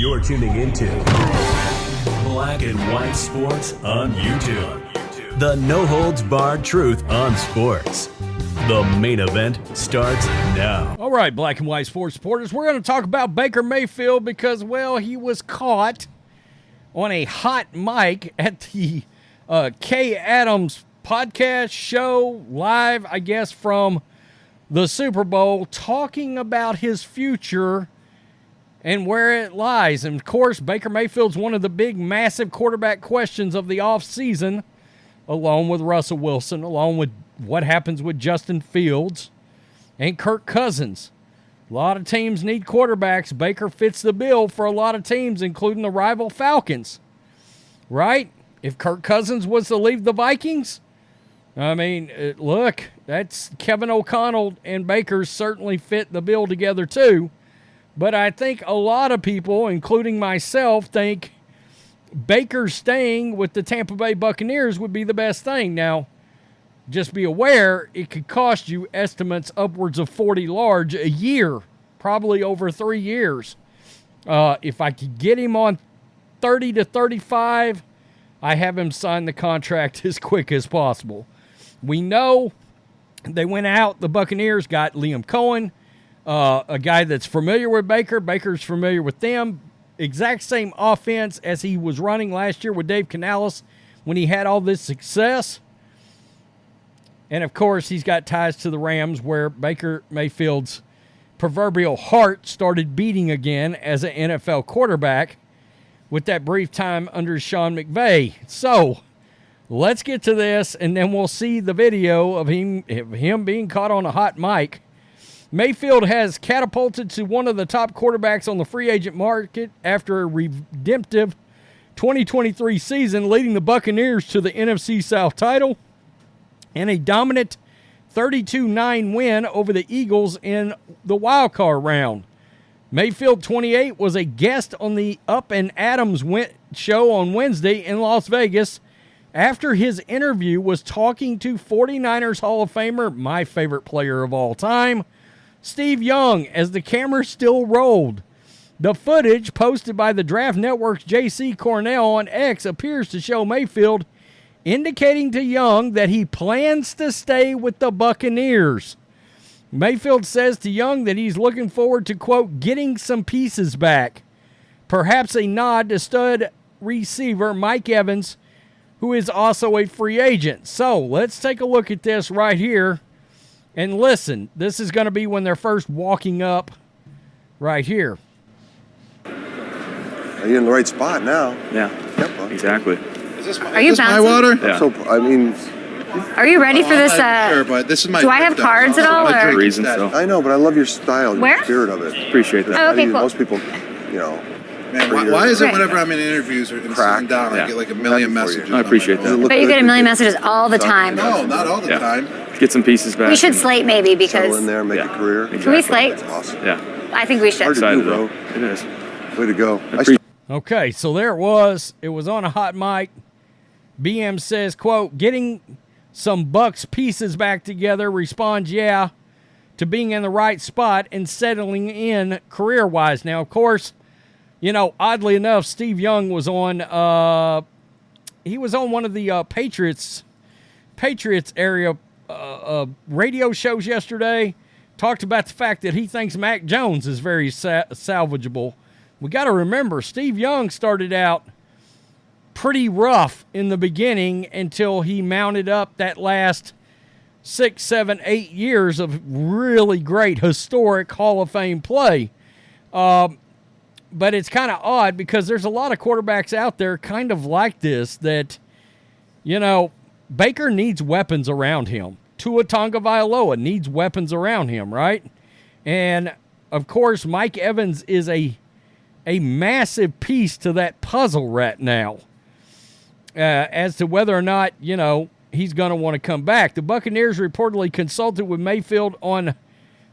You're tuning into Black and White Sports on YouTube. The no-holds-barred truth on sports. The main event starts now. All right, Black and White Sports supporters, we're going to talk about Baker Mayfield because, well, he was caught on a hot mic at the Kay Adams podcast show, live, I guess, from the Super Bowl, talking about his future and where it lies. And, of course, Baker Mayfield's one of the big, massive quarterback questions of the offseason, along with Russell Wilson, along with what happens with Justin Fields and Kirk Cousins. A lot of teams need quarterbacks. Baker fits the bill for a lot of teams, including the rival Falcons. Right? If Kirk Cousins was to leave the Vikings, I mean, look, that's Kevin O'Connell and Baker certainly fit the bill together too. But I think a lot of people, including myself, think Baker staying with the Tampa Bay Buccaneers would be the best thing. Now, just be aware, it could cost you estimates upwards of $40 large a year, probably over 3 years. If I could get him on 30 to 35, I have him sign the contract as quick as possible. We know they went out, the Buccaneers got Liam Cohen, a guy that's familiar with Baker. Baker's familiar with them. Exact same offense as he was running last year with Dave Canales when he had all this success. And, of course, he's got ties to the Rams where Baker Mayfield's proverbial heart started beating again as an NFL quarterback with that brief time under Sean McVay. So, let's get to this, and then we'll see the video of him being caught on a hot mic. Mayfield has catapulted to one of the top quarterbacks on the free agent market after a redemptive 2023 season, leading the Buccaneers to the NFC South title and a dominant 32-9 win over the Eagles in the wildcard round. Mayfield, 28, was a guest on the Up and Adams show on Wednesday in Las Vegas after his interview was talking to 49ers Hall of Famer, my favorite player of all time, Steve Young, as the camera still rolled. The footage posted by the Draft Network's J.C. Cornell on X appears to show Mayfield indicating to Young that he plans to stay with the Buccaneers. Mayfield says to Young that he's looking forward to, quote, getting some pieces back. Perhaps a nod to stud receiver Mike Evans, who is also a free agent. So let's take a look at this right here. And listen, this is going to be when they're first walking up right here. You're in the right spot now. Yeah, Yep. exactly. Are you my water? Yeah. So, I mean, Are you ready for this? Sure, but this is my. Do I have cards at all? That's Or? the reason, so. I know, but I love your style, your Where? spirit of it. Appreciate that. Oh, okay, cool. Most people, you know. Man, for why is it Right. whenever I'm in interviews or Crack. sitting down, Yeah. I get like a million Happy for you. messages? I appreciate on my that. phone? Look But you good. get a million messages all the time. No, not all the Yeah. time. Get some pieces back. We should slate maybe Settle because in there, make Yeah. a career. Can we slate? That's awesome. Yeah. I think we should. Hard to Excited, do, bro. though. It is. Way to go. Okay, so there it was. It was on a hot mic. BM says, quote, getting some Bucs pieces back together, responds, yeah, to being in the right spot and settling in career-wise. Now, of course, you know, oddly enough, Steve Young was on, he was on one of the Patriots area radio shows yesterday, talked about the fact that he thinks Mac Jones is very salvageable. We got to remember, Steve Young started out pretty rough in the beginning until he mounted up that last 6, 7, 8 years of really great, historic Hall of Fame play. But it's kind of odd because there's a lot of quarterbacks out there kind of like this that, you know, Baker needs weapons around him. Tua Tagovailoa needs weapons around him, right? And, of course, Mike Evans is a massive piece to that puzzle right now as to whether or not, you know, he's going to want to come back. The Buccaneers reportedly consulted with Mayfield on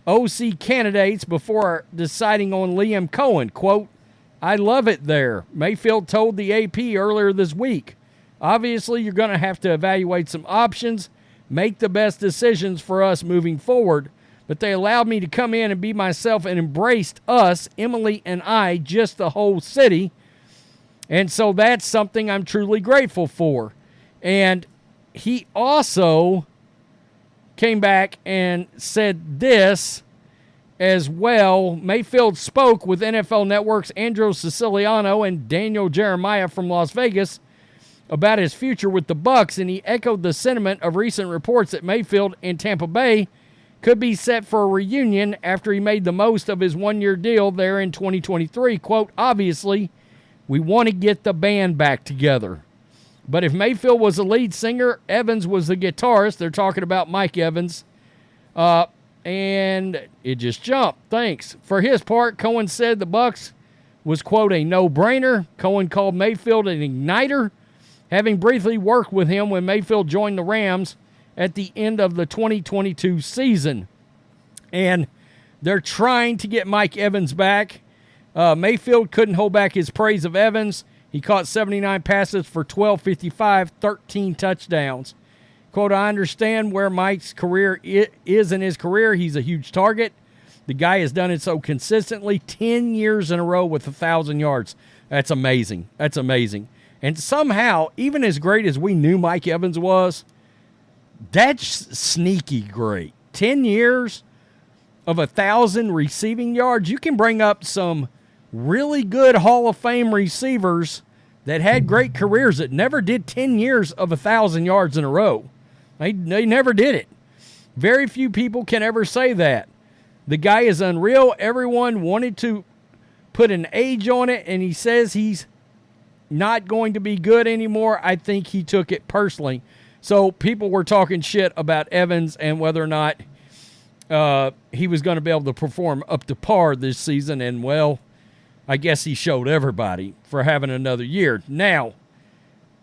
OC candidates before deciding on Liam Cohen. Quote, I love it there, Mayfield told the AP earlier this week. Obviously, you're going to have to evaluate some options, make the best decisions for us moving forward. but they allowed me to come in and be myself and embraced us, Emily and I, just the whole city. And so that's something I'm truly grateful for. And he also came back and said this as well. Mayfield spoke with NFL Network's Andrew Siciliano and Daniel Jeremiah from Las Vegas about his future with the Bucs, and he echoed the sentiment of recent reports that Mayfield and Tampa Bay could be set for a reunion after he made the most of his one-year deal there in 2023. Quote, obviously, we want to get the band back together. But if Mayfield was the lead singer, Evans was the guitarist. They're talking about Mike Evans. And it just jumped. Thanks. For his part, Cohen said the Bucs was, quote, a no-brainer. Cohen called Mayfield an igniter, having briefly worked with him when Mayfield joined the Rams at the end of the 2022 season. And they're trying to get Mike Evans back. Mayfield couldn't hold back his praise of Evans. He caught 79 passes for 1,255, 13 touchdowns. Quote, I understand where Mike's career is in his career. He's a huge target. The guy has done it so consistently, 10 years in a row with 1,000 yards. That's amazing. That's amazing. And somehow, even as great as we knew Mike Evans was, that's sneaky great. 10 years of 1,000 receiving yards. You can bring up some really good Hall of Fame receivers that had great careers that never did 10 years of 1,000 yards in a row. They never did it. Very few people can ever say that. The guy is unreal. Everyone wanted to put an age on it, and he says he's not going to be good anymore. I think he took it personally. So people were talking shit about Evans and whether or not he was going to be able to perform up to par this season, and, well, I guess he showed everybody for having another year. Now,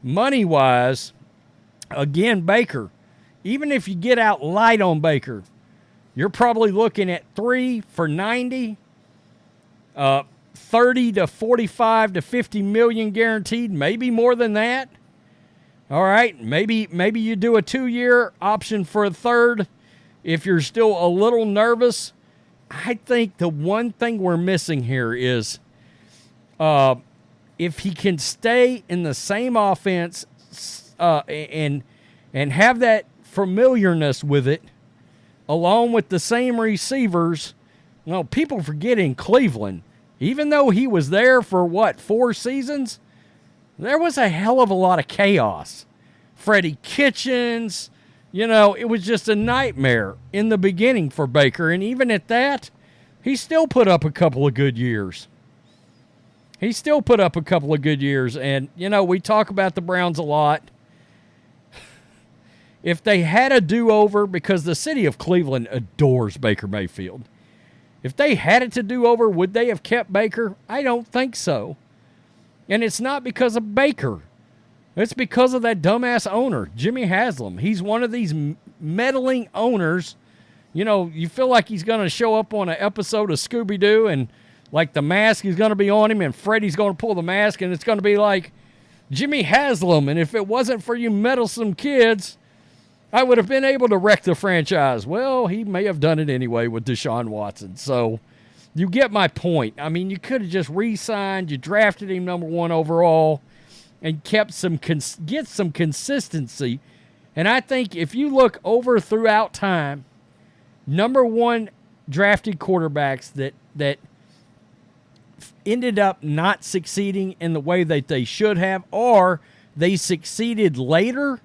money-wise, again, Baker, even if you get out light on Baker, you're probably looking at 3 for $90, 30 to 45 to 50 million guaranteed, maybe more than that. All right, maybe you do a 2-year option for a third if you're still a little nervous. I think the one thing we're missing here is if he can stay in the same offense and have that familiarness with it, along with the same receivers. Well, people forget in Cleveland, even though he was there for, 4 seasons, there was a hell of a lot of chaos. Freddie Kitchens, it was just a nightmare in the beginning for Baker. And even at that, he still put up a couple of good years. And, we talk about the Browns a lot. If they had a do-over, because the city of Cleveland adores Baker Mayfield, if they had it to do over, would they have kept Baker? I don't think so. And it's not because of Baker. It's because of that dumbass owner, Jimmy Haslam. He's one of these meddling owners. You feel like he's going to show up on an episode of Scooby-Doo and like the mask is going to be on him and Freddy's going to pull the mask and it's going to be like Jimmy Haslam. And if it wasn't for you meddlesome kids, I would have been able to wreck the franchise. Well, he may have done it anyway with Deshaun Watson. So you get my point. I mean, you could have just re-signed. You drafted him number 1 overall and kept get some consistency. And I think if you look over throughout time, number 1 drafted quarterbacks that ended up not succeeding in the way that they should have, or they succeeded later,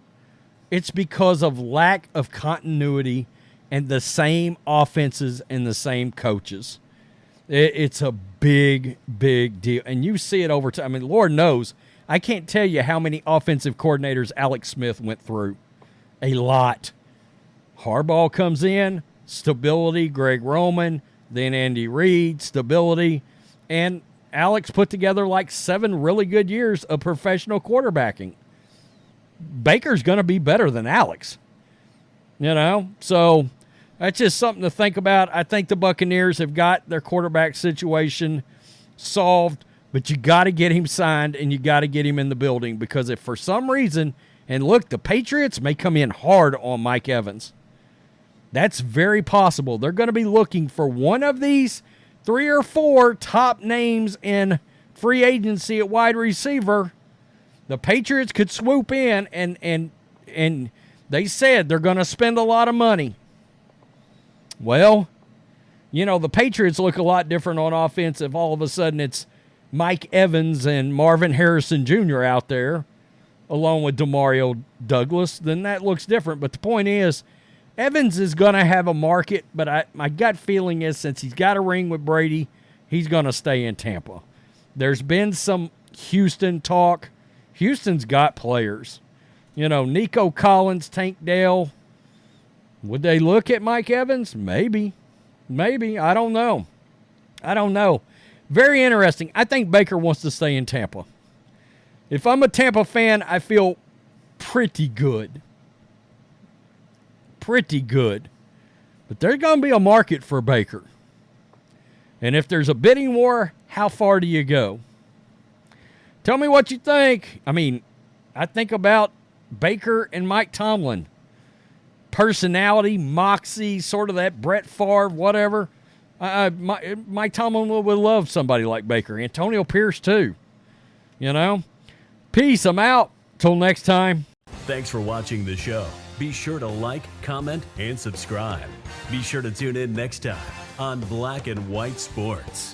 it's because of lack of continuity and the same offenses and the same coaches. It's a big, big deal. And you see it over time. I mean, Lord knows, I can't tell you how many offensive coordinators Alex Smith went through. A lot. Harbaugh comes in, stability, Greg Roman, then Andy Reid, stability. And Alex put together like 7 really good years of professional quarterbacking. Baker's going to be better than Alex. So that's just something to think about. I think the Buccaneers have got their quarterback situation solved, but you got to get him signed and you got to get him in the building, because if for some reason, and look, the Patriots may come in hard on Mike Evans. That's very possible. They're going to be looking for one of these 3 or 4 top names in free agency at wide receiver. The Patriots could swoop in, and they said they're going to spend a lot of money. Well, the Patriots look a lot different on offense if all of a sudden it's Mike Evans and Marvin Harrison Jr. out there, along with Demario Douglas. Then that looks different. But the point is, Evans is going to have a market, but my gut feeling is since he's got a ring with Brady, he's going to stay in Tampa. There's been some Houston talk. Houston's got players. Nico Collins, Tank Dell. Would they look at Mike Evans? Maybe. I don't know. Very interesting. I think Baker wants to stay in Tampa. If I'm a Tampa fan, I feel pretty good. But there's going to be a market for Baker. And if there's a bidding war, how far do you go? Tell me what you think. I think about Baker and Mike Tomlin. Personality, moxie, sort of that Brett Favre, whatever. Mike Tomlin would love somebody like Baker. Antonio Pierce, too. Peace. I'm out. Till next time. Thanks for watching the show. Be sure to like, comment, and subscribe. Be sure to tune in next time on Black and White Sports.